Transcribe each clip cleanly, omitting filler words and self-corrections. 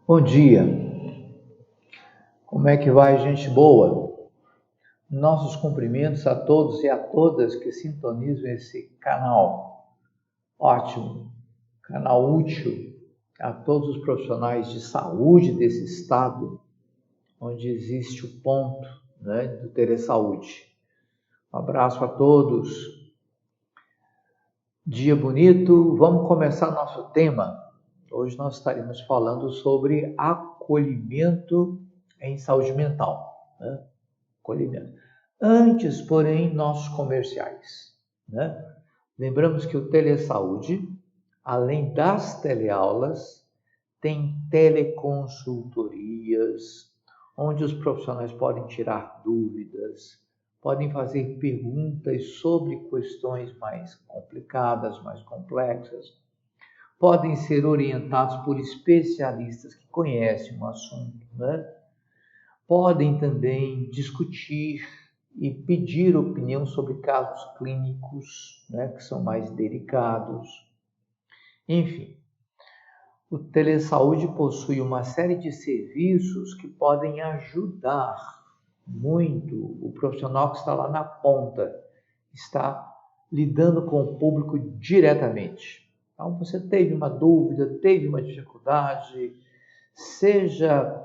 Bom dia, como é que vai, gente boa? Nossos cumprimentos a todos e a todas que sintonizam esse canal. Ótimo, canal útil a todos os profissionais de saúde desse estado, onde existe o ponto, do Telesaúde. Um abraço a todos. Dia bonito, vamos começar nosso tema. Hoje nós estaremos falando sobre acolhimento em saúde mental. Acolhimento. Antes, porém, nossos comerciais. Lembramos que o Telesaúde, além das teleaulas, tem teleconsultorias, onde os profissionais podem tirar dúvidas, podem fazer perguntas sobre questões mais complicadas, mais complexas, podem ser orientados por especialistas que conhecem o assunto, Podem também discutir e pedir opinião sobre casos clínicos, que são mais delicados. Enfim, o Telesaúde possui uma série de serviços que podem ajudar muito o profissional que está lá na ponta, está lidando com o público diretamente. Então, você teve uma dúvida, teve uma dificuldade, seja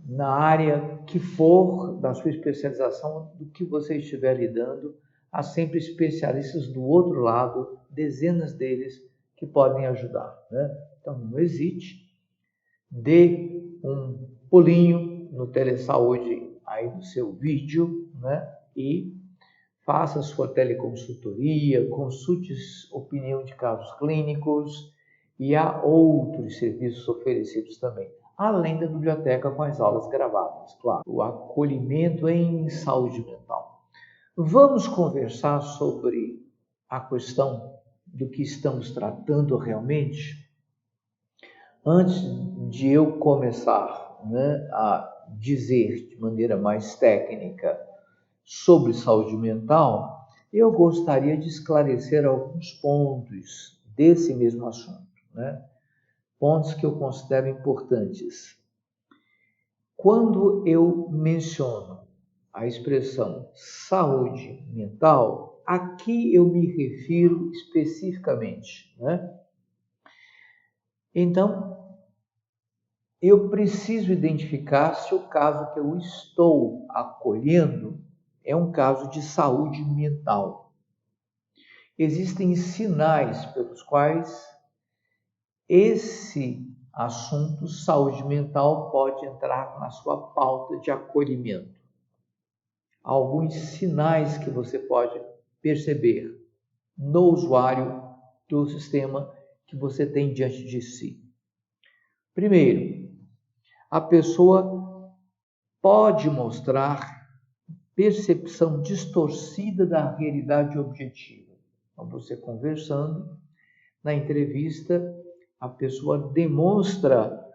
na área que for da sua especialização, do que você estiver lidando, há sempre especialistas do outro lado, dezenas deles que podem ajudar. Então, não hesite, dê um pulinho no Telesaúde aí do seu vídeo, e faça sua teleconsultoria, consulte opinião de casos clínicos e há outros serviços oferecidos também, além da biblioteca com as aulas gravadas, claro. O acolhimento em saúde mental. Vamos conversar sobre a questão do que estamos tratando realmente? Antes de eu começar a dizer de maneira mais técnica sobre saúde mental, eu gostaria de esclarecer alguns pontos desse mesmo assunto, Pontos que eu considero importantes. Quando eu menciono a expressão saúde mental, aqui eu me refiro especificamente, Então, eu preciso identificar se o caso que eu estou acolhendo é um caso de saúde mental. Existem sinais pelos quais esse assunto, saúde mental, pode entrar na sua pauta de acolhimento. Alguns sinais que você pode perceber no usuário do sistema que você tem diante de si. Primeiro, a pessoa pode mostrar percepção distorcida da realidade objetiva. Então, você conversando, na entrevista, a pessoa demonstra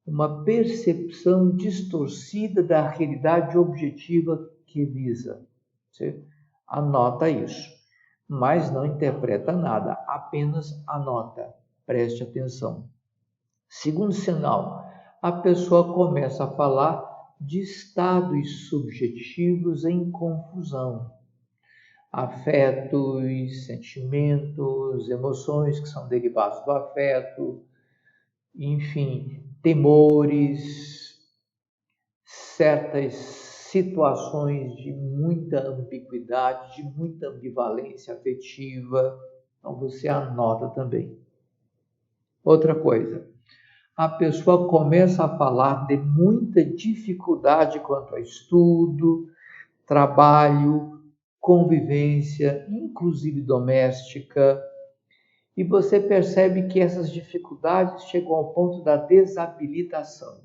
uma percepção distorcida da realidade objetiva que visa. Você anota isso, mas não interpreta nada, apenas anota, preste atenção. Segundo sinal, a pessoa começa a falar de estados subjetivos em confusão. Afetos, sentimentos, emoções que são derivados do afeto, enfim, temores, certas situações de muita ambiguidade, de muita ambivalência afetiva. Então você anota também. Outra coisa, a pessoa começa a falar de muita dificuldade quanto a estudo, trabalho, convivência, inclusive doméstica, e você percebe que essas dificuldades chegam ao ponto da desabilitação.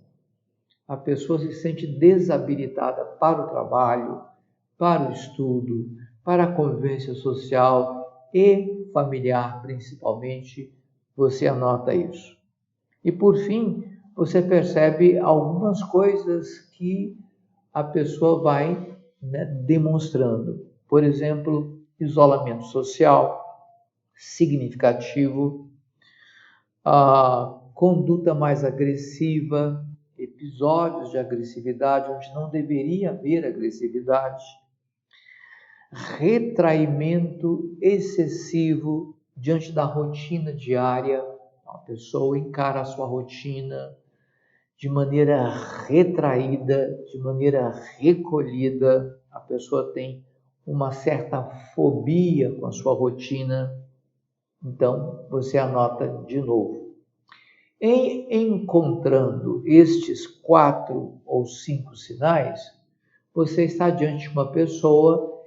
A pessoa se sente desabilitada para o trabalho, para o estudo, para a convivência social e familiar, principalmente. Você anota isso. E por fim, você percebe algumas coisas que a pessoa vai demonstrando. Por exemplo, isolamento social significativo, conduta mais agressiva, episódios de agressividade onde não deveria haver agressividade, retraimento excessivo diante da rotina diária. A pessoa encara a sua rotina de maneira retraída, de maneira recolhida. A pessoa tem uma certa fobia com a sua rotina. Então, você anota de novo. Em encontrando estes 4 ou 5 sinais, você está diante de uma pessoa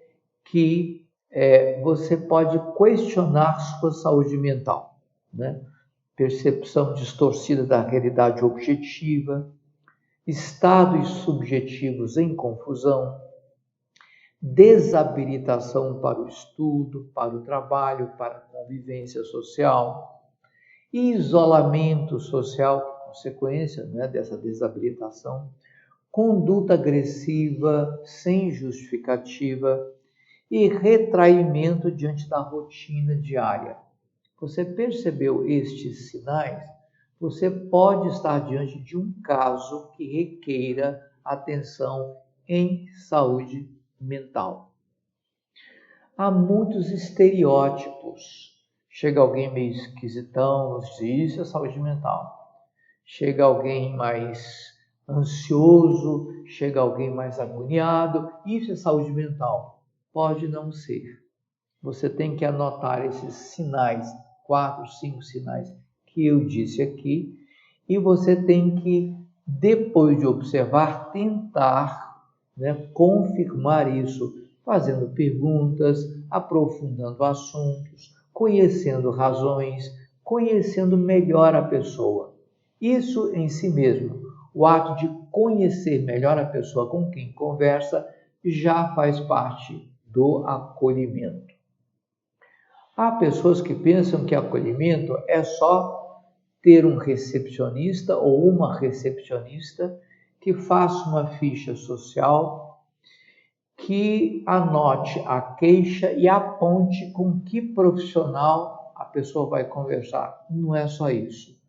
que você pode questionar sua saúde mental, né? Percepção distorcida da realidade objetiva, estados subjetivos em confusão, desabilitação para o estudo, para o trabalho, para a convivência social, isolamento social, consequência, né, dessa desabilitação, conduta agressiva sem justificativa e retraimento diante da rotina diária. Você percebeu estes sinais? Você pode estar diante de um caso que requeira atenção em saúde mental. Há muitos estereótipos. Chega alguém meio esquisitão, isso é saúde mental. Chega alguém mais ansioso, chega alguém mais agoniado, isso é saúde mental. Pode não ser. Você tem que anotar esses sinais, 4, 5 sinais que eu disse aqui, e você tem que, depois de observar, tentar, né, confirmar isso, fazendo perguntas, aprofundando assuntos, conhecendo razões, conhecendo melhor a pessoa. Isso em si mesmo, o ato de conhecer melhor a pessoa com quem conversa, já faz parte do acolhimento. Há pessoas que pensam que acolhimento é só ter um recepcionista ou uma recepcionista que faça uma ficha social, que anote a queixa e aponte com que profissional a pessoa vai conversar. Não é só isso.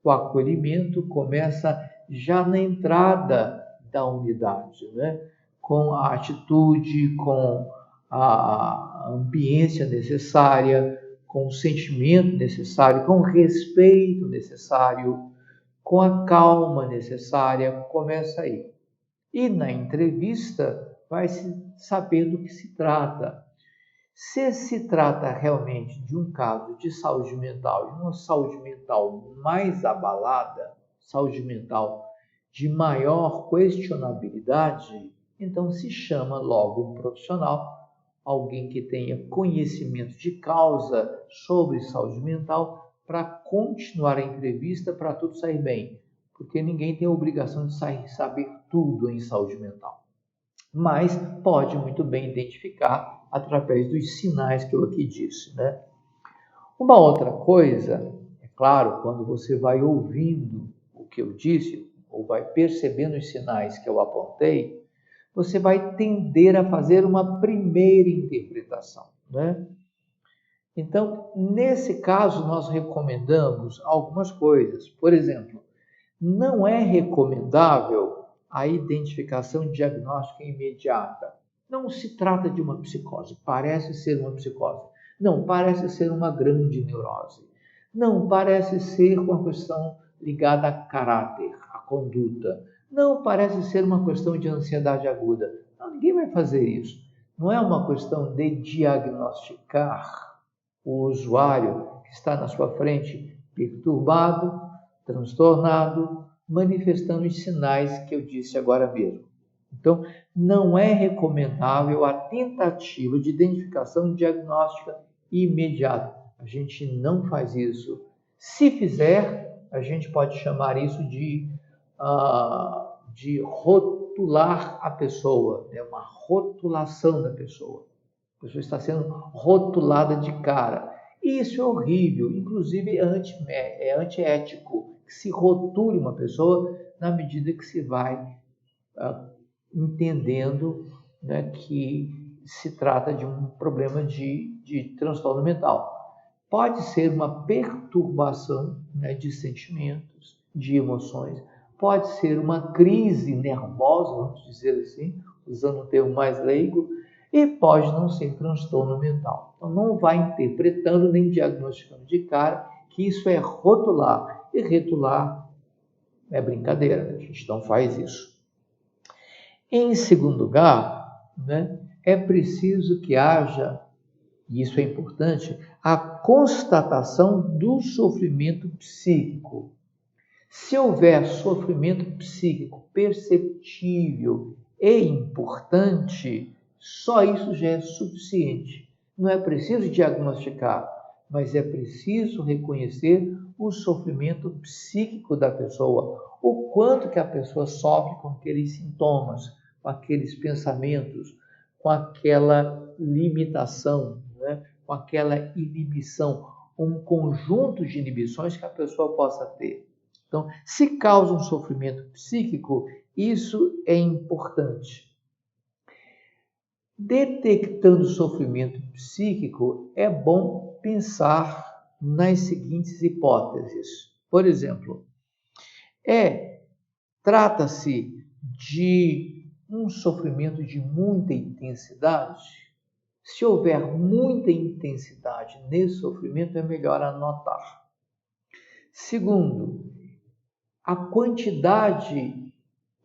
O acolhimento começa já na entrada da unidade, né? Com a atitude, com a ambiência necessária, com o sentimento necessário, com o respeito necessário, com a calma necessária, começa aí. E na entrevista vai se saber do que se trata. Se trata realmente de um caso de saúde mental e uma saúde mental mais abalada, saúde mental de maior questionabilidade, então se chama logo um profissional, alguém que tenha conhecimento de causa sobre saúde mental, para continuar a entrevista, para tudo sair bem, porque ninguém tem a obrigação de saber tudo em saúde mental. Mas pode muito bem identificar através dos sinais que eu aqui disse, né? Uma outra coisa, é claro, quando você vai ouvindo o que eu disse, ou vai percebendo os sinais que eu apontei, você vai tender a fazer uma primeira interpretação, né? Então, nesse caso, nós recomendamos algumas coisas. Por exemplo, não é recomendável a identificação diagnóstica imediata. Não se trata de uma psicose, parece ser uma psicose. Não, parece ser uma grande neurose. Não, parece ser uma questão ligada a caráter, a conduta. Não, parece ser uma questão de ansiedade aguda. Não, ninguém vai fazer isso. Não é uma questão de diagnosticar o usuário que está na sua frente perturbado, transtornado, manifestando os sinais que eu disse agora mesmo. Então, não é recomendável a tentativa de identificação diagnóstica imediata. A gente não faz isso. Se fizer, a gente pode chamar isso de rotular a pessoa, é uma rotulação da pessoa. A pessoa está sendo rotulada de cara. E isso é horrível, inclusive é antiético que se rotule uma pessoa na medida que se vai entendendo, né, que se trata de um problema de transtorno mental. pode ser uma perturbação, né, de sentimentos, de emoções, pode ser uma crise nervosa, vamos dizer assim, usando um termo mais leigo, e pode não ser transtorno mental. Então, não vai interpretando nem diagnosticando de cara que isso é rotular. E rotular é brincadeira, né? A gente não faz isso. Em segundo lugar, né, é preciso que haja, e isso é importante, a constatação do sofrimento psíquico. Se houver sofrimento psíquico perceptível e importante, só isso já é suficiente. Não é preciso diagnosticar, mas é preciso reconhecer o sofrimento psíquico da pessoa, o quanto que a pessoa sofre com aqueles sintomas, com aqueles pensamentos, com aquela limitação, né? Com aquela inibição, um conjunto de inibições que a pessoa possa ter. Então, se causa um sofrimento psíquico, isso é importante. Detectando sofrimento psíquico, é bom pensar nas seguintes hipóteses. Por exemplo, trata-se de um sofrimento de muita intensidade? Se houver muita intensidade nesse sofrimento, é melhor anotar. Segundo, a quantidade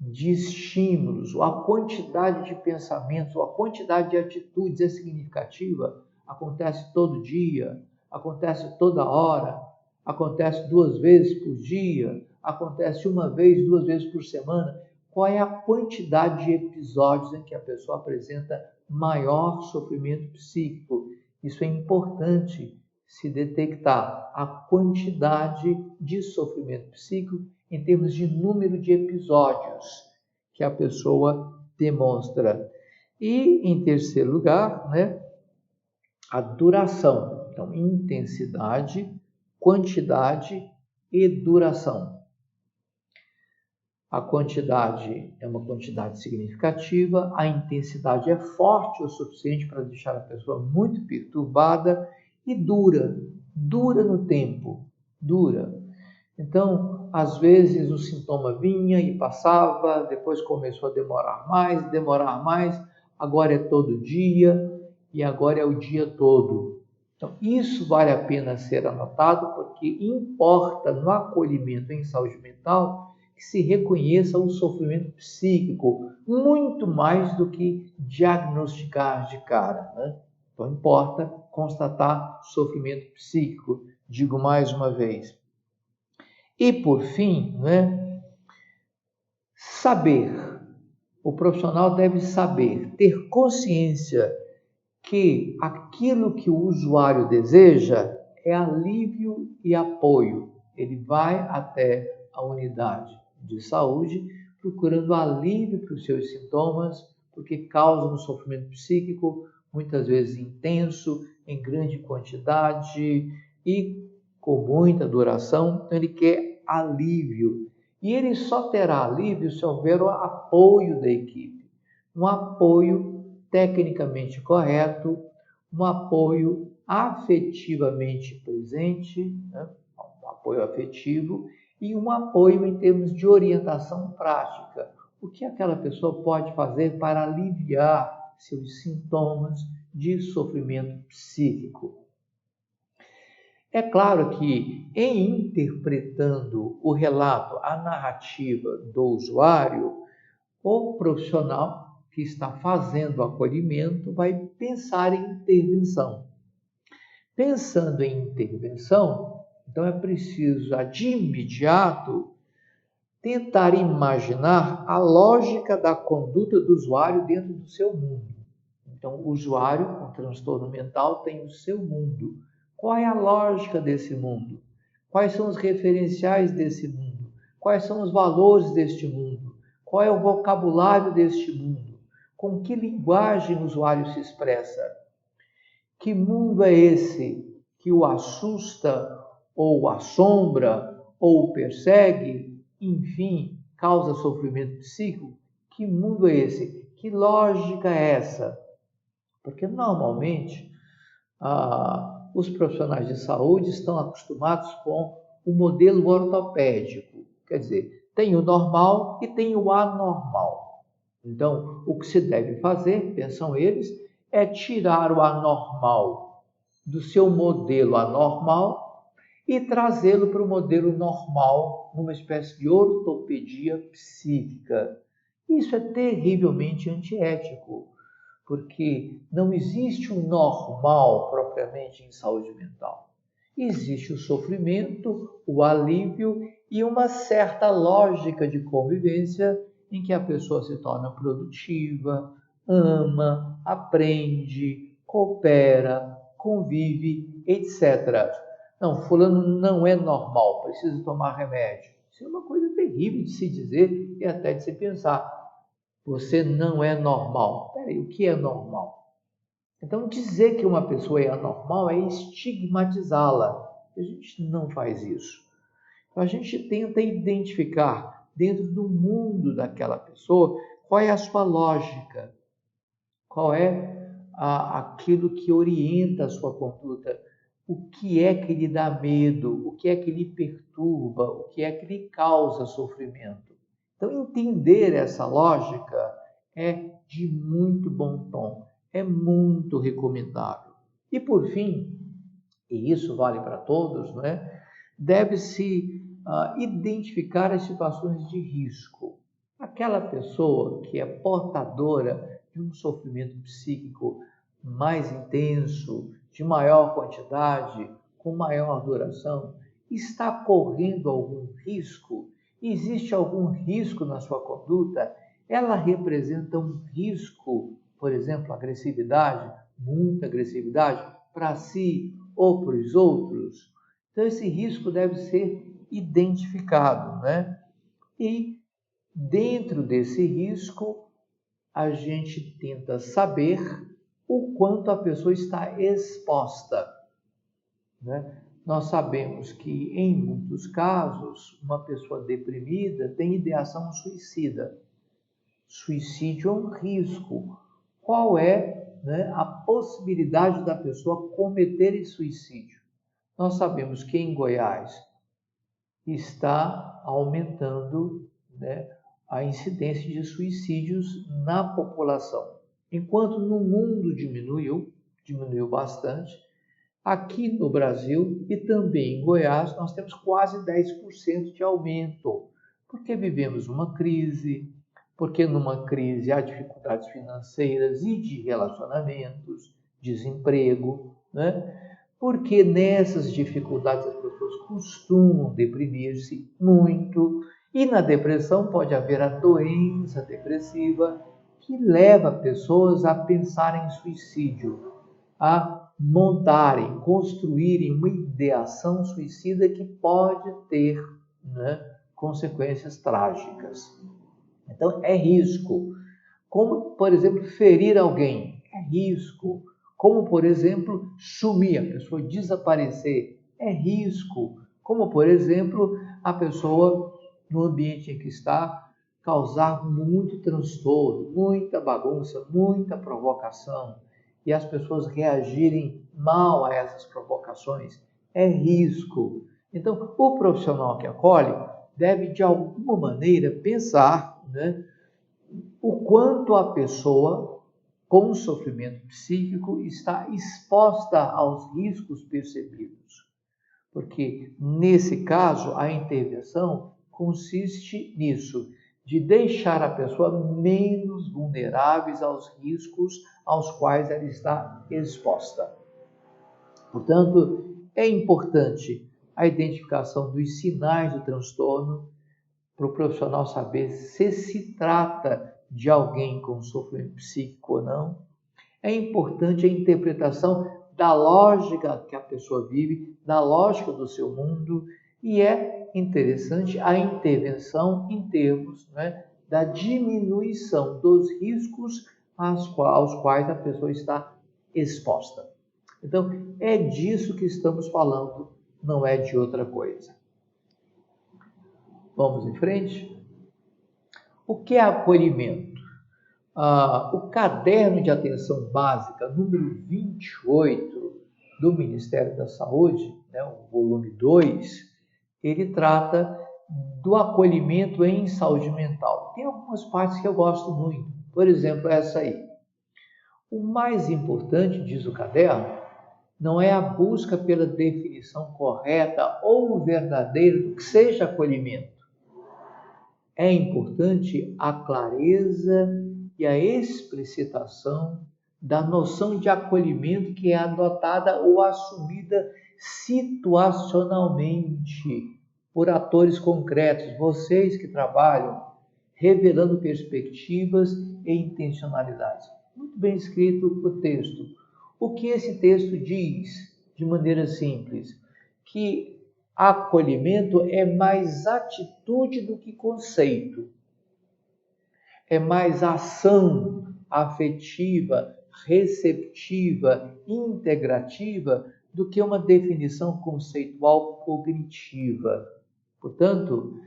de estímulos, ou a quantidade de pensamentos, ou a quantidade de atitudes é significativa? Acontece todo dia, acontece toda hora, acontece 2 vezes por dia, acontece 1 vez, 2 vezes por semana. Qual é a quantidade de episódios em que a pessoa apresenta maior sofrimento psíquico? Isso é importante se detectar a quantidade de sofrimento psíquico em termos de número de episódios que a pessoa demonstra. E, em terceiro lugar, né, a duração. Então, intensidade, quantidade e duração. A quantidade é uma quantidade significativa, a intensidade é forte o suficiente para deixar a pessoa muito perturbada e dura no tempo, dura. Então, às vezes o sintoma vinha e passava, depois começou a demorar mais, agora é todo dia e agora é o dia todo. Então, isso vale a pena ser anotado porque importa no acolhimento em saúde mental que se reconheça o sofrimento psíquico, muito mais do que diagnosticar de cara, né? Então, importa constatar sofrimento psíquico, digo mais uma vez. E, por fim, né, saber. O profissional deve saber, ter consciência que aquilo que o usuário deseja é alívio e apoio. Ele vai até a unidade de saúde procurando alívio para os seus sintomas, porque causam um sofrimento psíquico, muitas vezes intenso, em grande quantidade e com muita duração. Então, ele quer alívio. E ele só terá alívio se houver o apoio da equipe. Um apoio tecnicamente correto, um apoio afetivamente presente, né? Um apoio afetivo e um apoio em termos de orientação prática. O que aquela pessoa pode fazer para aliviar seus sintomas de sofrimento psíquico? É claro que, em interpretando o relato, a narrativa do usuário, o profissional que está fazendo o acolhimento vai pensar em intervenção. Pensando em intervenção, então é preciso, de imediato, tentar imaginar a lógica da conduta do usuário dentro do seu mundo. Então, o usuário com transtorno mental tem o seu mundo. Qual é a lógica desse mundo? Quais são os referenciais desse mundo? Quais são os valores deste mundo? Qual é o vocabulário deste mundo? Com que linguagem o usuário se expressa? Que mundo é esse que o assusta, ou o assombra, ou o persegue? Enfim, causa sofrimento psíquico? Que mundo é esse? Que lógica é essa? Porque normalmente os profissionais de saúde estão acostumados com o modelo ortopédico, quer dizer, tem o normal e tem o anormal. Então, o que se deve fazer, pensam eles, é tirar o anormal do seu modelo anormal e trazê-lo para o modelo normal, numa espécie de ortopedia psíquica. Isso é terrivelmente antiético, porque não existe o normal propriamente em saúde mental. Existe o sofrimento, o alívio e uma certa lógica de convivência em que a pessoa se torna produtiva, ama, aprende, coopera, convive, etc. Não, fulano não é normal, precisa tomar remédio. Isso é uma coisa terrível de se dizer e até de se pensar. Você não é normal. Peraí, o que é normal? Então, dizer que uma pessoa é anormal é estigmatizá-la. A gente não faz isso. Então, a gente tenta identificar dentro do mundo daquela pessoa qual é a sua lógica, qual é aquilo que orienta a sua conduta, o que é que lhe dá medo, o que é que lhe perturba, o que é que lhe causa sofrimento. Então, entender essa lógica é de muito bom tom, é muito recomendável. E, por fim, e isso vale para todos, não é? Deve-se identificar as situações de risco. Aquela pessoa que é portadora de um sofrimento psíquico mais intenso, de maior quantidade, com maior duração, está correndo algum risco? Existe algum risco na sua conduta? Ela representa um risco, por exemplo, agressividade, muita agressividade para si ou para os outros? Então, esse risco deve ser identificado, né? E dentro desse risco, a gente tenta saber o quanto a pessoa está exposta, né? Nós sabemos que, em muitos casos, uma pessoa deprimida tem ideação suicida. Suicídio é um risco. Qual é, né, a possibilidade da pessoa cometer suicídio? Nós sabemos que em Goiás está aumentando, né, a incidência de suicídios na população. Enquanto no mundo diminuiu bastante, aqui no Brasil e também em Goiás nós temos quase 10% de aumento, porque vivemos uma crise, porque numa crise há dificuldades financeiras e de relacionamentos, desemprego, né? Porque nessas dificuldades as pessoas costumam deprimir-se muito, e na depressão pode haver a doença depressiva que leva pessoas a pensar em suicídio, a montarem, construírem uma ideação suicida que pode ter, né, consequências trágicas. Então, é risco. Como, por exemplo, ferir alguém, é risco. Como, por exemplo, sumir, a pessoa desaparecer, é risco. Como, por exemplo, a pessoa, no ambiente em que está, causar muito transtorno, muita bagunça, muita provocação, e as pessoas reagirem mal a essas provocações, é risco. Então, o profissional que acolhe deve, de alguma maneira, pensar, né, o quanto a pessoa com sofrimento psíquico está exposta aos riscos percebidos. Porque, nesse caso, a intervenção consiste nisso, de deixar a pessoa menos vulnerável aos riscos aos quais ela está exposta. Portanto, é importante a identificação dos sinais do transtorno para o profissional saber se trata de alguém com sofrimento psíquico ou não. É importante a interpretação da lógica que a pessoa vive, da lógica do seu mundo, e é interessante a intervenção em termos, né, da diminuição dos riscos aos quais a pessoa está exposta. Então, é disso que estamos falando, não é de outra coisa. Vamos em frente? O que é acolhimento? O caderno de atenção básica, número 28, do Ministério da Saúde, né, o volume 2, ele trata do acolhimento em saúde mental. Tem algumas partes que eu gosto muito, por exemplo, essa aí. O mais importante, diz o caderno, não é a busca pela definição correta ou verdadeira do que seja acolhimento. É importante a clareza e a explicitação da noção de acolhimento que é adotada ou assumida situacionalmente por atores concretos, vocês que trabalham revelando perspectivas e intencionalidades. Muito bem escrito o texto. O que esse texto diz, de maneira simples? Que acolhimento é mais atitude do que conceito. É mais ação afetiva, receptiva, integrativa do que uma definição conceitual cognitiva. Portanto,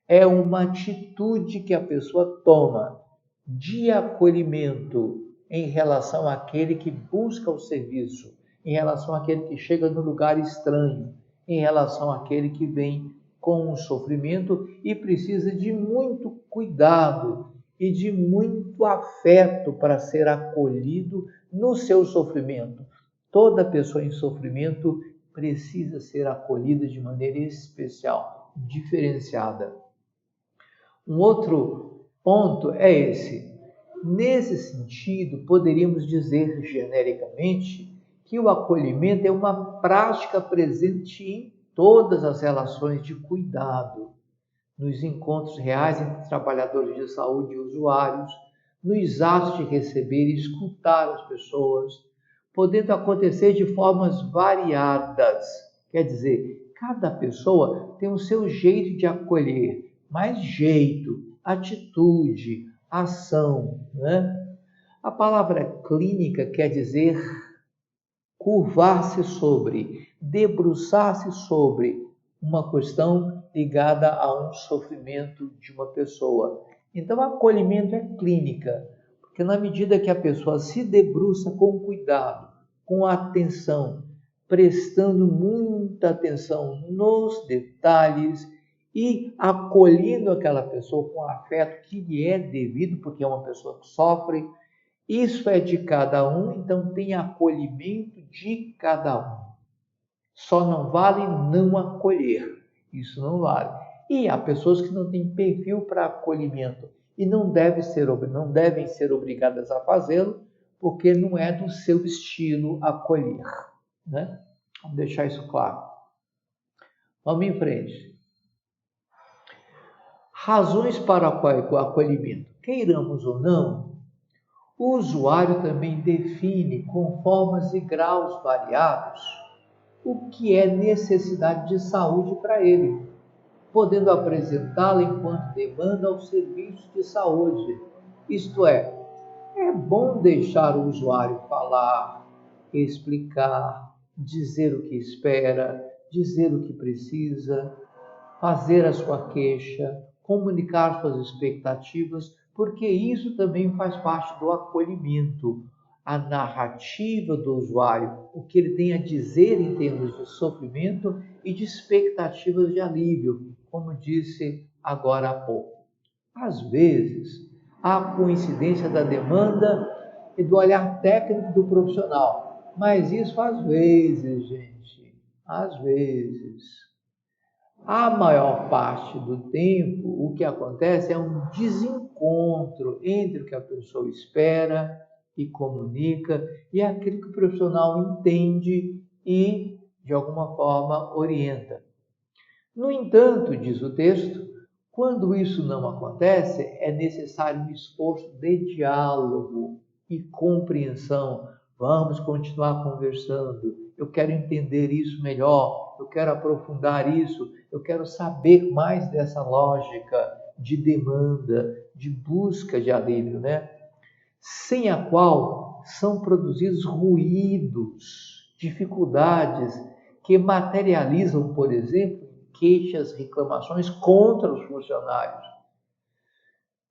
é uma atitude que a pessoa toma de acolhimento em relação àquele que busca o serviço, em relação àquele que chega no lugar estranho, em relação àquele que vem com um sofrimento e precisa de muito cuidado e de muito afeto para ser acolhido no seu sofrimento. Toda pessoa em sofrimento precisa ser acolhida de maneira especial, diferenciada. Um outro ponto é esse. Nesse sentido, poderíamos dizer genericamente que o acolhimento é uma prática presente em todas as relações de cuidado, nos encontros reais entre trabalhadores de saúde e usuários, nos atos de receber e escutar as pessoas, podendo acontecer de formas variadas. Quer dizer, cada pessoa tem o seu jeito de acolher, mais jeito, atitude, ação, né? A palavra clínica quer dizer curvar-se sobre, debruçar-se sobre uma questão ligada a um sofrimento de uma pessoa. Então, acolhimento é clínica, porque na medida que a pessoa se debruça com cuidado, com atenção, prestando muita atenção nos detalhes e acolhendo aquela pessoa com afeto que lhe é devido, porque é uma pessoa que sofre, isso é de cada um, então tem acolhimento de cada um. Só não vale não acolher. Isso não vale. E há pessoas que não têm perfil para acolhimento e não devem ser obrigadas a fazê-lo, porque não é do seu estilo acolher, né? Vamos deixar isso claro. Vamos em frente. Razões para o acolhimento. Queiramos ou não, o usuário também define com formas e graus variados o que é necessidade de saúde para ele, podendo apresentá-la enquanto demanda ao serviço de saúde. Isto é bom deixar o usuário falar, explicar, dizer o que espera, dizer o que precisa, fazer a sua queixa, comunicar suas expectativas, porque isso também faz parte do acolhimento, a narrativa do usuário, o que ele tem a dizer em termos de sofrimento e de expectativas de alívio, como disse agora há pouco. Às vezes, há coincidência da demanda e do olhar técnico do profissional, mas isso às vezes, gente, às vezes. A maior parte do tempo, o que acontece é um desencontro entre o que a pessoa espera e comunica e aquilo que o profissional entende e, de alguma forma, orienta. No entanto, diz o texto, quando isso não acontece, é necessário um esforço de diálogo e compreensão. Vamos continuar conversando. Eu quero entender isso melhor, eu quero aprofundar isso, eu quero saber mais dessa lógica de demanda, de busca de alívio, né? Sem a qual são produzidos ruídos, dificuldades que materializam, por exemplo, queixas, reclamações contra os funcionários.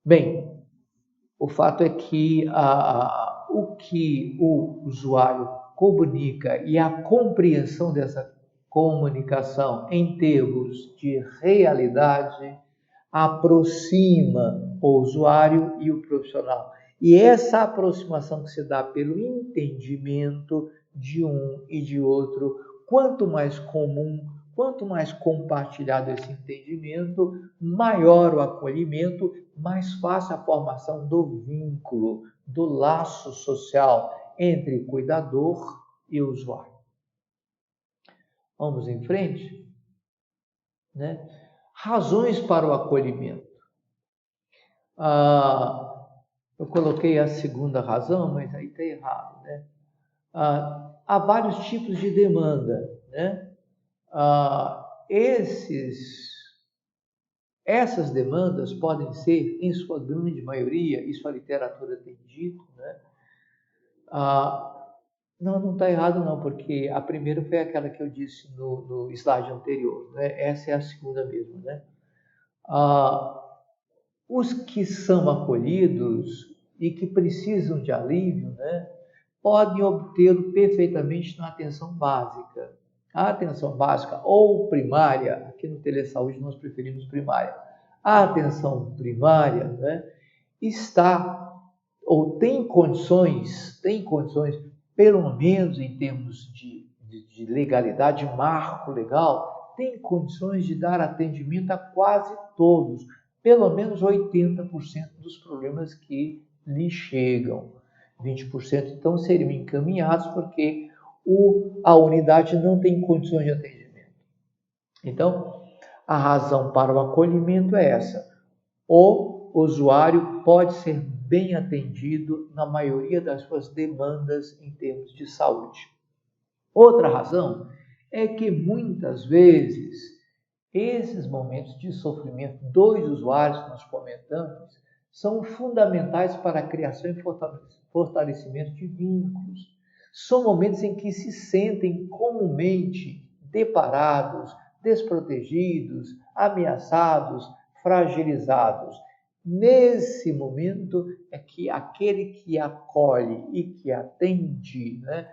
Bem, o fato é que o que o usuário comunica e a compreensão dessa comunicação em termos de realidade aproxima o usuário e o profissional. E essa aproximação que se dá pelo entendimento de um e de outro, quanto mais comum, quanto mais compartilhado esse entendimento, maior o acolhimento, mais fácil a formação do vínculo, do laço social entre cuidador e usuário. Vamos em frente? Né? Razões para o acolhimento. Eu coloquei a segunda razão, mas aí está errado. Né? Há vários tipos de demanda. Né? Essas demandas podem ser, em sua grande maioria, isso a literatura tem dito, né? Não está errado não, porque a primeira foi aquela que eu disse no slide anterior, né? Essa é a segunda mesmo, né? Os que são acolhidos e que precisam de alívio, né, podem obtê-lo perfeitamente na atenção básica. A atenção básica ou primária, aqui no Telesaúde nós preferimos primária. A atenção primária, né, está ou tem condições, pelo menos em termos de legalidade, marco legal, tem condições de dar atendimento a quase todos, pelo menos 80% dos problemas que lhe chegam. 20% então seriam encaminhados porque a unidade não tem condições de atendimento. Então, a razão para o acolhimento é essa. O usuário pode ser bem atendido na maioria das suas demandas em termos de saúde. Outra razão é que muitas vezes esses momentos de sofrimento dos usuários que nós comentamos são fundamentais para a criação e fortalecimento de vínculos. São momentos em que se sentem comumente deparados, desprotegidos, ameaçados, fragilizados. Nesse momento é que aquele que acolhe e que atende, né,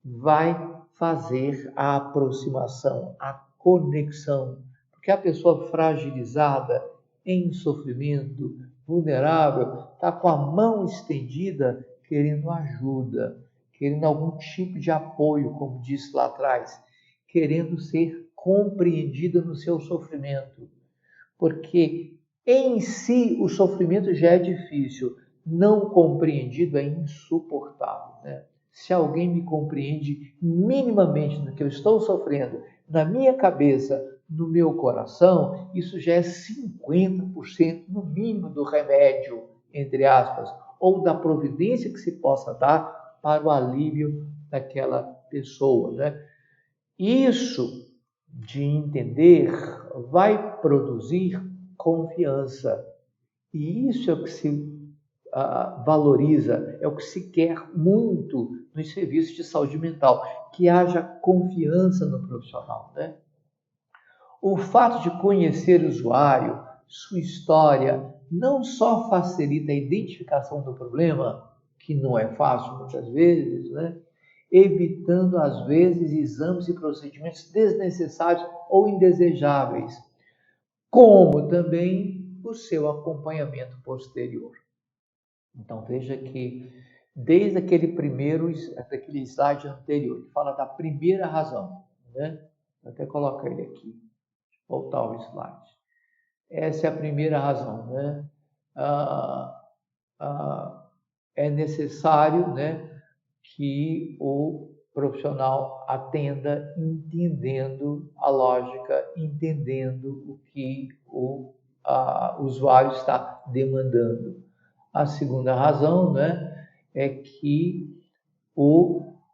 vai fazer a aproximação, a conexão. Porque a pessoa fragilizada, em sofrimento, vulnerável, está com a mão estendida querendo ajuda, querendo algum tipo de apoio, como disse lá atrás, querendo ser compreendida no seu sofrimento. Porque em si o sofrimento já é difícil, não compreendido é insuportável, né? Se alguém me compreende minimamente no que eu estou sofrendo, na minha cabeça, no meu coração, isso já é 50% no mínimo do remédio, entre aspas, ou da providência que se possa dar para o alívio daquela pessoa, né? Isso de entender vai produzir confiança. E isso é o que se valoriza, é o que se quer muito nos serviços de saúde mental, que haja confiança no profissional, né? O fato de conhecer o usuário, sua história, não só facilita a identificação do problema, que não é fácil muitas vezes, né? Evitando às vezes exames e procedimentos desnecessários ou indesejáveis, como também o seu acompanhamento posterior. Então veja que desde daquele slide anterior, ele fala da primeira razão, né? Vou até colocar ele aqui, voltar ao slide. Essa é a primeira razão, né? É necessário, né, que o profissional atenda entendendo a lógica, entendendo o que o usuário está demandando. A segunda razão, né, é que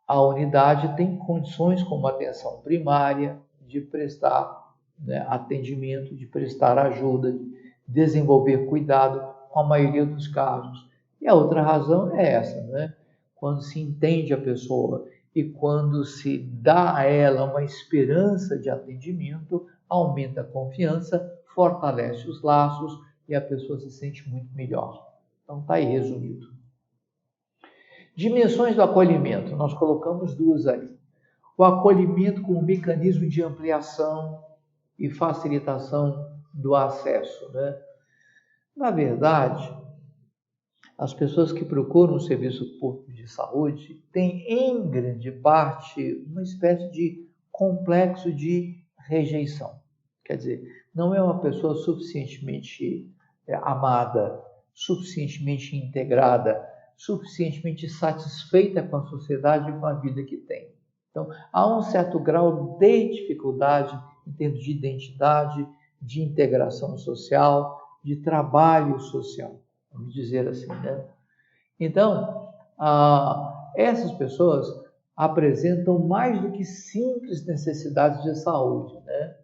a unidade tem condições, como atenção primária, de prestar, né, atendimento, de prestar ajuda, de desenvolver cuidado com a maioria dos casos. E a outra razão é essa, né? Quando se entende a pessoa e quando se dá a ela uma esperança de atendimento, aumenta a confiança, fortalece os laços e a pessoa se sente muito melhor. Então está aí resumido. Dimensões do acolhimento, nós colocamos duas aí. O acolhimento como mecanismo de ampliação e facilitação do acesso, né? Na verdade, as pessoas que procuram o serviço público de saúde têm, em grande parte, uma espécie de complexo de rejeição. Quer dizer, não é uma pessoa suficientemente amada, suficientemente integrada, suficientemente satisfeita com a sociedade e com a vida que tem. Então, há um certo grau de dificuldade em termos de identidade, de integração social, de trabalho social, vamos dizer assim, né? Então, essas pessoas apresentam mais do que simples necessidades de saúde, né?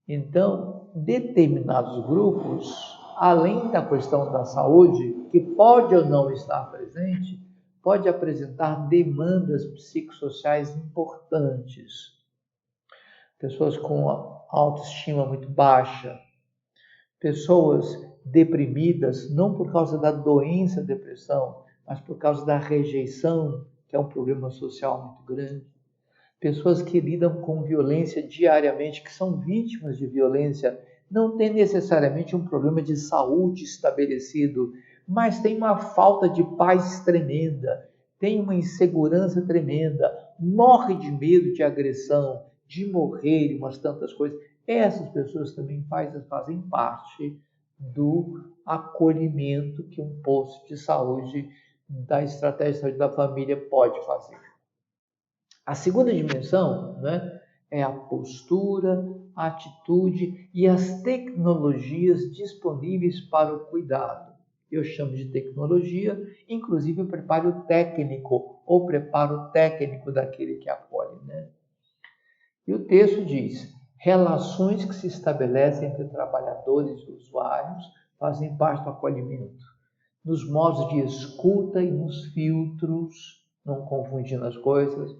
Então, determinados grupos, além da questão da saúde, que pode ou não estar presente, pode apresentar demandas psicossociais importantes. Pessoas com autoestima muito baixa, pessoas deprimidas, não por causa da doença depressão, mas por causa da rejeição, que é um problema social muito grande. Pessoas que lidam com violência diariamente, que são vítimas de violência, não têm necessariamente um problema de saúde estabelecido, mas tem uma falta de paz tremenda, tem uma insegurança tremenda, morre de medo de agressão, de morrer e umas tantas coisas. Essas pessoas também fazem parte do acolhimento que um posto de saúde, da estratégia de saúde da família pode fazer. A segunda dimensão, né, é a postura, a atitude e as tecnologias disponíveis para o cuidado. Eu chamo de tecnologia, inclusive o preparo técnico, ou preparo técnico daquele que acolhe, né? E o texto diz: relações que se estabelecem entre trabalhadores e usuários fazem parte do acolhimento. Nos modos de escuta e nos filtros, não confundindo as coisas,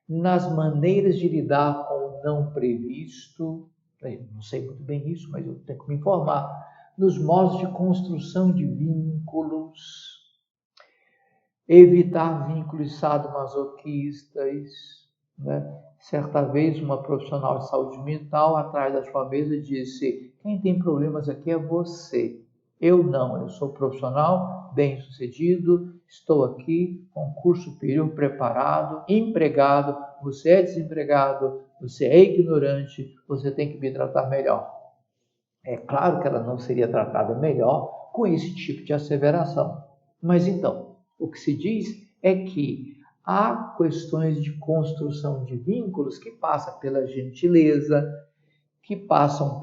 nas maneiras de lidar com o não previsto, eu não sei muito bem isso, mas eu tenho que me informar, nos modos de construção de vínculos, evitar vínculos sadomasoquistas, né? Certa vez, uma profissional de saúde mental, atrás da sua mesa, disse: quem tem problemas aqui é você. Eu não, eu sou profissional, bem-sucedido, estou aqui com curso superior preparado, empregado, você é desempregado, você é ignorante, você tem que me tratar melhor. É claro que ela não seria tratada melhor com esse tipo de asseveração. Mas então, o que se diz é que há questões de construção de vínculos que passam pela gentileza, que passam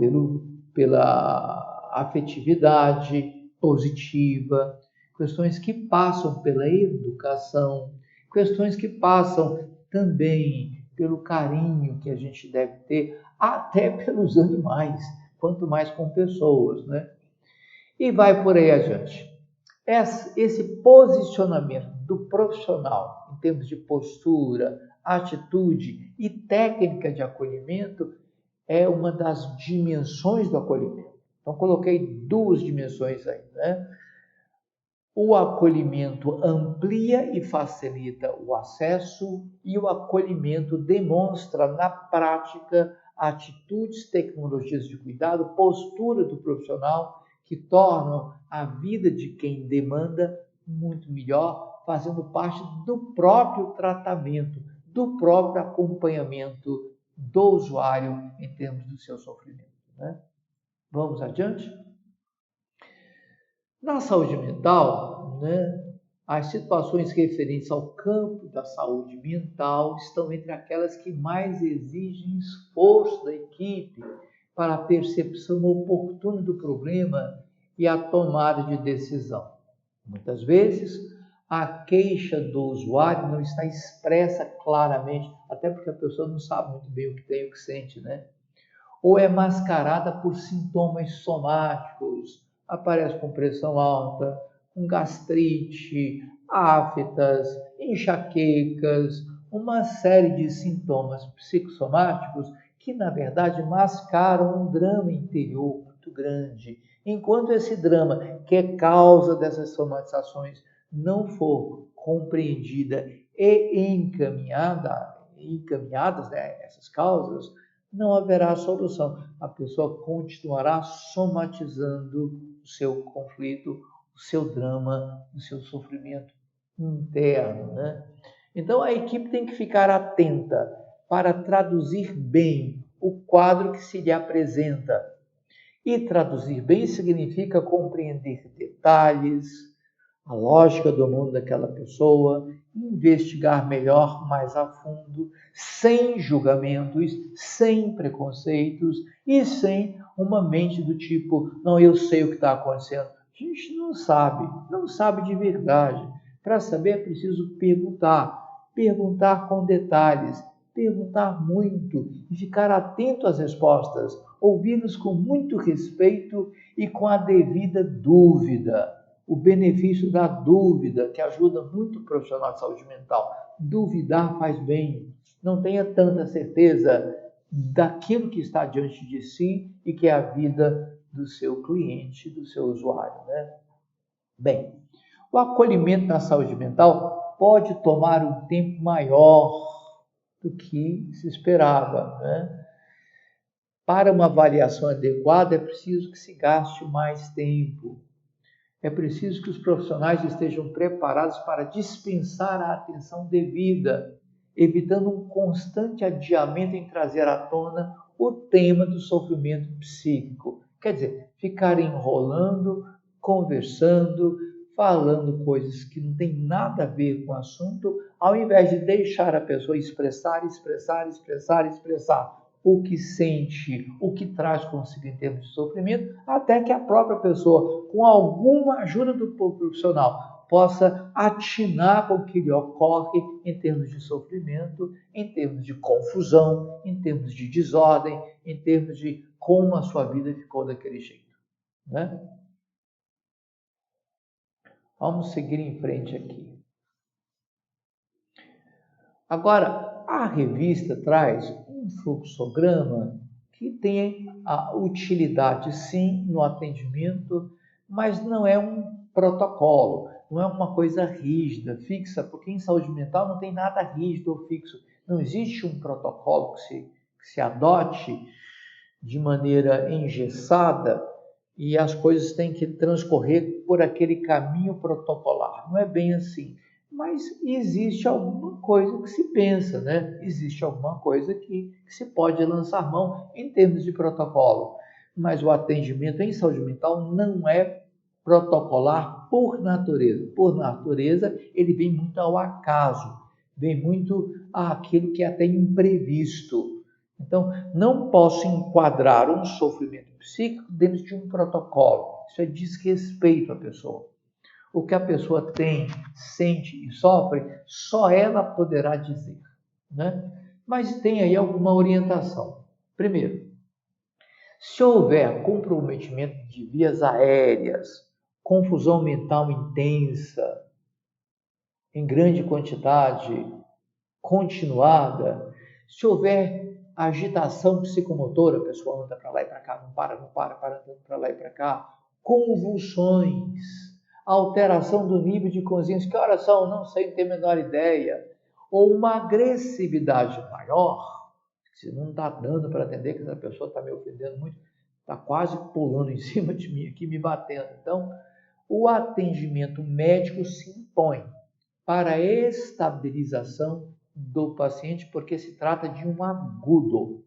pela afetividade positiva, questões que passam pela educação, questões que passam também pelo carinho que a gente deve ter até pelos animais, quanto mais com pessoas, né? E vai por aí adiante. Esse posicionamento do profissional em termos de postura, atitude e técnica de acolhimento é uma das dimensões do acolhimento. Então, coloquei duas dimensões aí, né? O acolhimento amplia e facilita o acesso e o acolhimento demonstra na prática atitudes, tecnologias de cuidado, postura do profissional que tornam a vida de quem demanda muito melhor, fazendo parte do próprio tratamento, do próprio acompanhamento do usuário em termos do seu sofrimento, né? Vamos adiante? Na saúde mental, né, as situações referentes ao campo da saúde mental estão entre aquelas que mais exigem esforço da equipe para a percepção oportuna do problema e a tomada de decisão. Muitas vezes, a queixa do usuário não está expressa claramente, até porque a pessoa não sabe muito bem o que tem e o que sente, né? Ou é mascarada por sintomas somáticos, aparece com pressão alta, com gastrite, aftas, enxaquecas, uma série de sintomas psicossomáticos que, na verdade, mascaram um drama interior muito grande. Enquanto esse drama, que é causa dessas somatizações, não for compreendida e encaminhadas, né, essas causas, não haverá solução. A pessoa continuará somatizando o seu conflito, o seu drama, o seu sofrimento interno, né? Então a equipe tem que ficar atenta para traduzir bem o quadro que se lhe apresenta. E traduzir bem significa compreender detalhes, a lógica do mundo daquela pessoa, investigar melhor, mais a fundo, sem julgamentos, sem preconceitos e sem uma mente do tipo, não, eu sei o que está acontecendo. A gente não sabe de verdade. Para saber é preciso perguntar com detalhes, perguntar muito e ficar atento às respostas, ouvi-los com muito respeito e com a devida dúvida. O benefício da dúvida, que ajuda muito o profissional de saúde mental. Duvidar faz bem. Não tenha tanta certeza daquilo que está diante de si e que é a vida do seu cliente, do seu usuário, né? Bem, o acolhimento na saúde mental pode tomar um tempo maior do que se esperava, né? Para uma avaliação adequada, é preciso que se gaste mais tempo. É preciso que os profissionais estejam preparados para dispensar a atenção devida, evitando um constante adiamento em trazer à tona o tema do sofrimento psíquico. Quer dizer, ficar enrolando, conversando, falando coisas que não têm nada a ver com o assunto, ao invés de deixar a pessoa expressar o que sente, o que traz consigo em termos de sofrimento, até que a própria pessoa, com alguma ajuda do profissional, possa atinar com o que lhe ocorre em termos de sofrimento, em termos de confusão, em termos de desordem, em termos de como a sua vida ficou daquele jeito, né? Vamos seguir em frente aqui. Agora, a revista traz um fluxograma que tem a utilidade, sim, no atendimento, mas não é um protocolo, não é uma coisa rígida, fixa, porque em saúde mental não tem nada rígido ou fixo. Não existe um protocolo que se adote de maneira engessada e as coisas têm que transcorrer por aquele caminho protocolar. Não é bem assim. Mas existe alguma coisa que se pensa, né? Existe alguma coisa que se pode lançar mão em termos de protocolo. Mas o atendimento em saúde mental não é protocolar por natureza. Por natureza, ele vem muito ao acaso, vem muito àquilo que é até imprevisto. Então, não posso enquadrar um sofrimento psíquico dentro de um protocolo. Isso é desrespeito à pessoa. O que a pessoa tem, sente e sofre, só ela poderá dizer, né? Mas tem aí alguma orientação. Primeiro, se houver comprometimento de vias aéreas, confusão mental intensa, em grande quantidade, continuada, se houver agitação psicomotora, a pessoa anda para lá e para cá, não para, andando para lá e para cá, convulsões, alteração do nível de consciência, que horas são? Não sei, não tenho a menor ideia, ou uma agressividade maior, se não está dando para atender, que essa pessoa está me ofendendo muito, está quase pulando em cima de mim aqui, me batendo. Então, o atendimento médico se impõe para a estabilização do paciente, porque se trata de um agudo,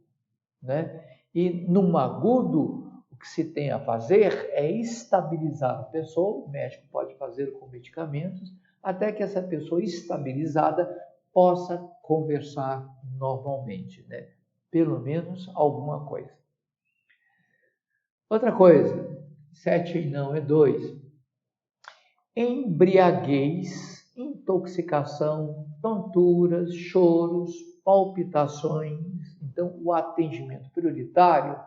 né? E num agudo, o que se tem a fazer é estabilizar a pessoa, o médico pode fazer com medicamentos, até que essa pessoa estabilizada possa conversar normalmente, né? Pelo menos alguma coisa. Outra coisa, 7 e não é 2. Embriaguez, intoxicação, tonturas, choros, palpitações. Então, o atendimento prioritário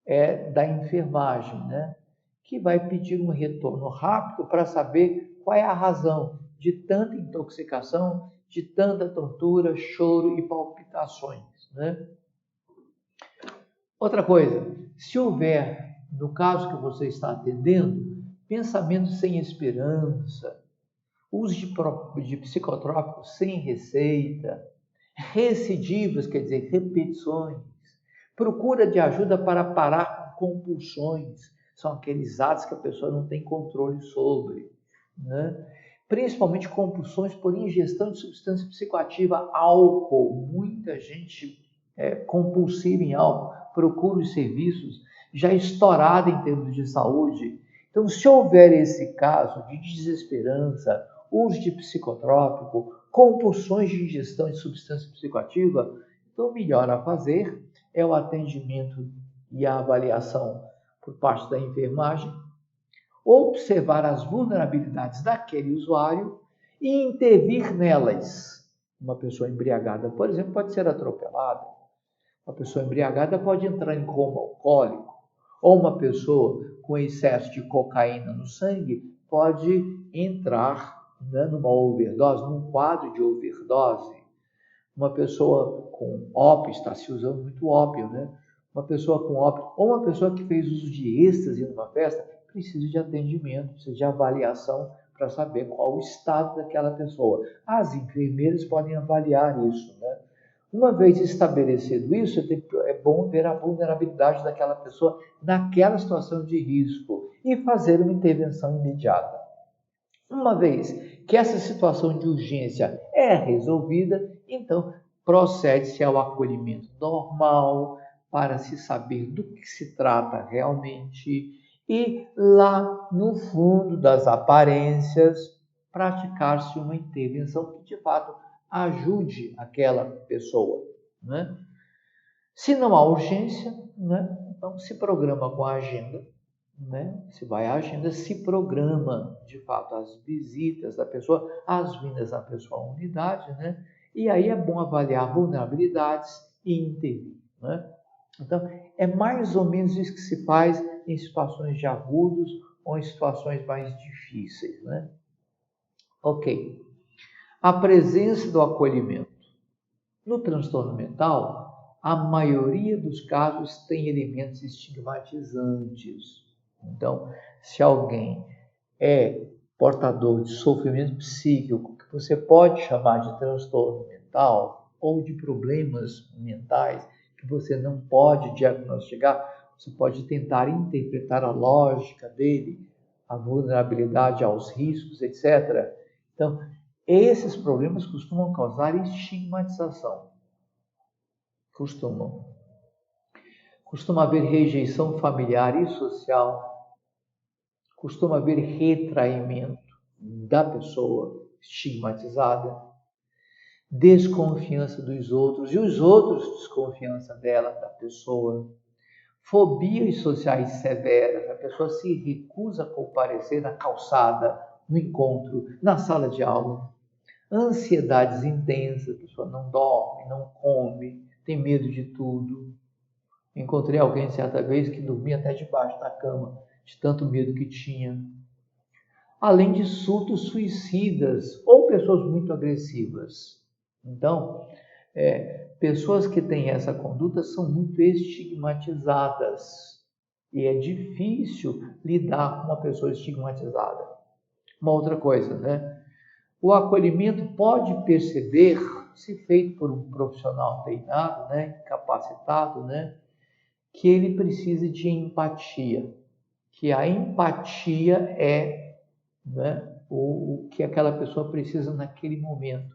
é da enfermagem, né? Que vai pedir um retorno rápido para saber qual é a razão de tanta intoxicação, de tanta tontura, choro e palpitações, né? Outra coisa, se houver, no caso que você está atendendo, pensamentos sem esperança, uso de psicotrópicos sem receita, recidivas, quer dizer, repetições, procura de ajuda para parar com compulsões, são aqueles atos que a pessoa não tem controle sobre, né? Principalmente compulsões por ingestão de substância psicoativa, álcool. Muita gente compulsiva em álcool procura os serviços já estourada em termos de saúde. Então, se houver esse caso de desesperança, uso de psicotrópico, compulsões de ingestão de substância psicoativa, então o melhor a fazer é o atendimento e a avaliação por parte da enfermagem, observar as vulnerabilidades daquele usuário e intervir nelas. Uma pessoa embriagada, por exemplo, pode ser atropelada. Uma pessoa embriagada pode entrar em coma alcoólico. Ou uma pessoa com excesso de cocaína no sangue pode entrar, né, numa overdose, num quadro de overdose. Uma pessoa com ópio, está se usando muito ópio, né? Uma pessoa com ópio, ou uma pessoa que fez uso de êxtase numa festa, precisa de atendimento, precisa de avaliação para saber qual o estado daquela pessoa. As enfermeiras podem avaliar isso, né? Uma vez estabelecido isso, é bom ver a vulnerabilidade daquela pessoa naquela situação de risco e fazer uma intervenção imediata. Uma vez que essa situação de urgência é resolvida, então procede-se ao acolhimento normal para se saber do que se trata realmente e lá no fundo das aparências praticar-se uma intervenção que de fato ajude aquela pessoa, né? Se não há urgência, né, então se programa com a agenda, né? Se vai à agenda, se programa de fato as visitas da pessoa, as vindas da pessoa à unidade, né? E aí é bom avaliar vulnerabilidades e intervir, né? Então, é mais ou menos isso que se faz em situações de agudos ou em situações mais difíceis, né? Ok. A presença do acolhimento. No transtorno mental, a maioria dos casos tem elementos estigmatizantes. Então, se alguém é portador de sofrimento psíquico, que você pode chamar de transtorno mental, ou de problemas mentais, que você não pode diagnosticar, você pode tentar interpretar a lógica dele, a vulnerabilidade aos riscos, etc. Então, esses problemas costumam causar estigmatização. Costuma haver rejeição familiar e social, costuma haver retraimento da pessoa estigmatizada, desconfiança dos outros e os outros desconfiança dela, da pessoa, fobias sociais severas, a pessoa se recusa a comparecer na calçada, no encontro, na sala de aula, ansiedades intensas, a pessoa não dorme, não come, tem medo de tudo. Encontrei alguém certa vez que dormia até debaixo da cama, de tanto medo que tinha. Além de surtos suicidas ou pessoas muito agressivas. Então, pessoas que têm essa conduta são muito estigmatizadas. E é difícil lidar com uma pessoa estigmatizada. Uma outra coisa, né? O acolhimento pode perceber, se feito por um profissional treinado, né, capacitado, né, que ele precisa de empatia, que a empatia é, né, o que aquela pessoa precisa naquele momento,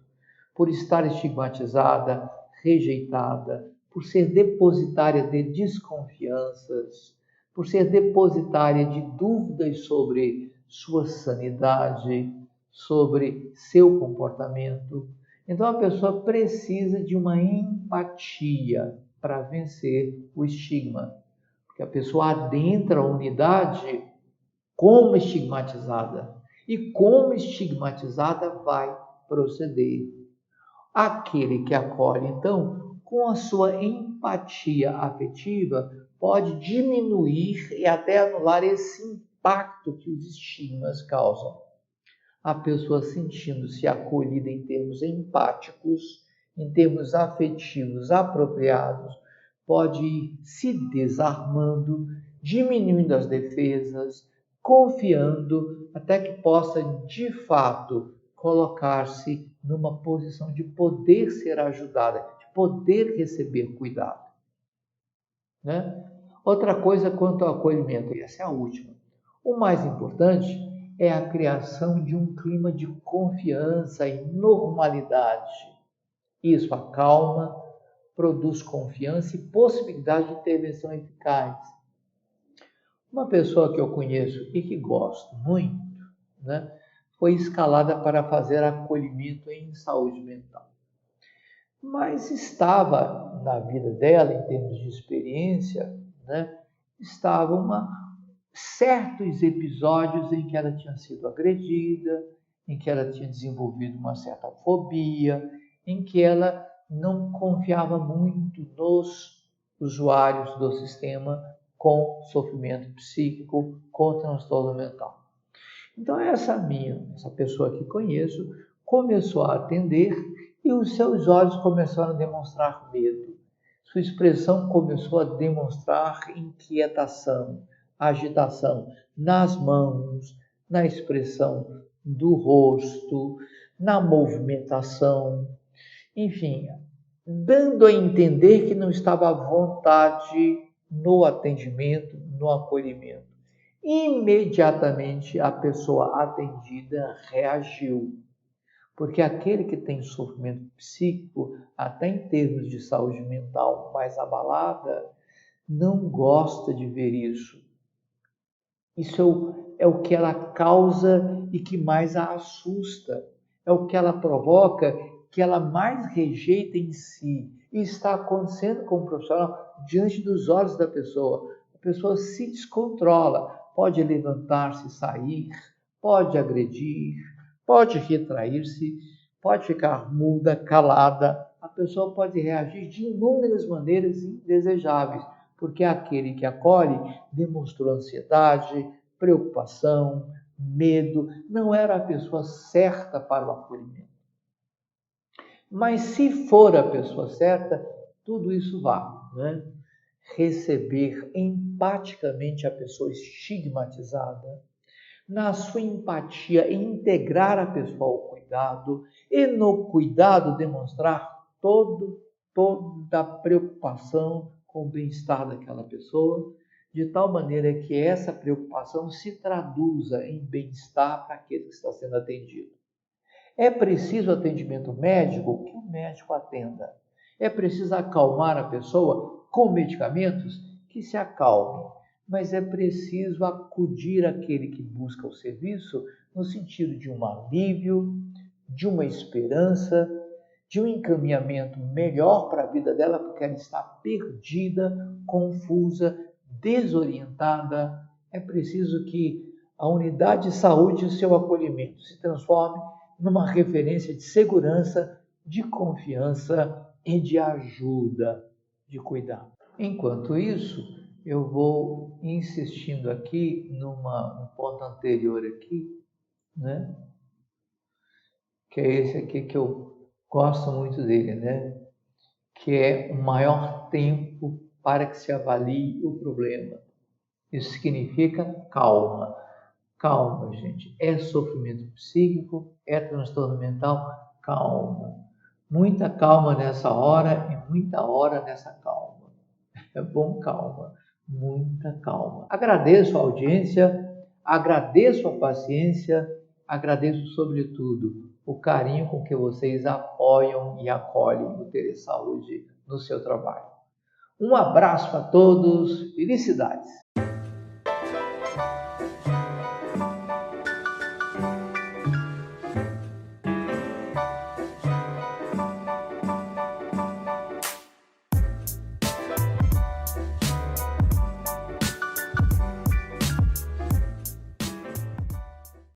por estar estigmatizada, rejeitada, por ser depositária de desconfianças, por ser depositária de dúvidas sobre sua sanidade, sobre seu comportamento. Então a pessoa precisa de uma empatia para vencer o estigma, porque a pessoa adentra a unidade como estigmatizada e como estigmatizada vai proceder. Aquele que acolhe, então, com a sua empatia afetiva, pode diminuir e até anular esse impacto que os estigmas causam. A pessoa sentindo-se acolhida em termos empáticos, em termos afetivos apropriados, pode ir se desarmando, diminuindo as defesas, confiando, até que possa, de fato, colocar-se numa posição de poder ser ajudada, de poder receber cuidado, né? Outra coisa quanto ao acolhimento, e essa é a última. O mais importante é a criação de um clima de confiança e normalidade. Isso acalma, produz confiança e possibilidade de intervenção eficaz. Uma pessoa que eu conheço e que gosto muito, né, foi escalada para fazer acolhimento em saúde mental. Mas estava na vida dela, em termos de experiência, né, estavam certos episódios em que ela tinha sido agredida, em que ela tinha desenvolvido uma certa fobia, em que ela não confiava muito nos usuários do sistema com sofrimento psíquico, com transtorno mental. Então essa pessoa que conheço, começou a atender e os seus olhos começaram a demonstrar medo. Sua expressão começou a demonstrar inquietação, agitação nas mãos, na expressão do rosto, na movimentação, enfim, dando a entender que não estava à vontade no atendimento, no acolhimento. Imediatamente a pessoa atendida reagiu, porque aquele que tem sofrimento psíquico, até em termos de saúde mental mais abalada, não gosta de ver isso. Isso é o que ela causa e que mais a assusta. É o que ela provoca, que ela mais rejeita em si. E está acontecendo com o profissional diante dos olhos da pessoa. A pessoa se descontrola, pode levantar-se, sair, pode agredir, pode retrair-se, pode ficar muda, calada. A pessoa pode reagir de inúmeras maneiras indesejáveis, porque aquele que acolhe demonstrou ansiedade, preocupação, medo, não era a pessoa certa para o acolhimento. Mas se for a pessoa certa, tudo isso vale, né? Receber empaticamente a pessoa estigmatizada, na sua empatia integrar a pessoa ao cuidado e no cuidado demonstrar toda a preocupação com o bem-estar daquela pessoa, de tal maneira que essa preocupação se traduza em bem-estar para aquele que está sendo atendido. É preciso atendimento médico, que o médico atenda. É preciso acalmar a pessoa com medicamentos, que se acalme. Mas é preciso acudir àquele que busca o serviço no sentido de um alívio, de uma esperança, de um encaminhamento melhor para a vida dela, porque ela está perdida, confusa, desorientada. É preciso que a unidade de saúde e o seu acolhimento se transforme numa referência de segurança, de confiança e de ajuda, de cuidado. Enquanto isso, eu vou insistindo aqui num ponto anterior aqui, né? Que é esse aqui que eu gosto muito dele, né? Que é o maior tempo para que se avalie o problema. Isso significa calma. Calma, gente. É sofrimento psíquico, é transtorno mental, calma. Muita calma nessa hora e muita hora nessa calma. É bom calma, muita calma. Agradeço a audiência, agradeço a paciência, agradeço sobretudo o carinho com que vocês apoiam e acolhem o Ter Saúde no seu trabalho. Um abraço a todos, felicidades!